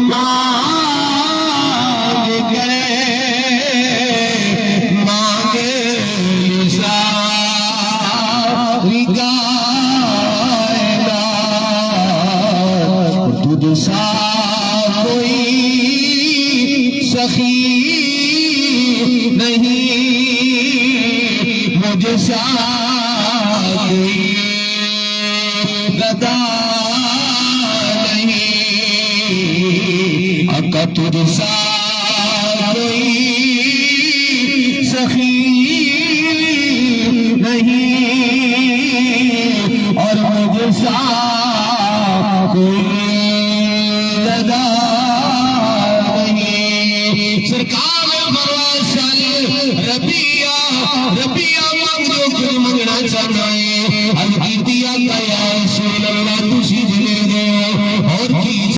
مانگ گئے مانگ ساری کائنات تجھ سا کوئی سخی نہیں مجھ سا کوئی گدا نہیں آقا تجھ سا کوئی سخی نہیں اور مجھ سا کوئی گدا نہیں سرکار فرمایا ربیہ مانگ جو کچھ منگنا چاہتا ہے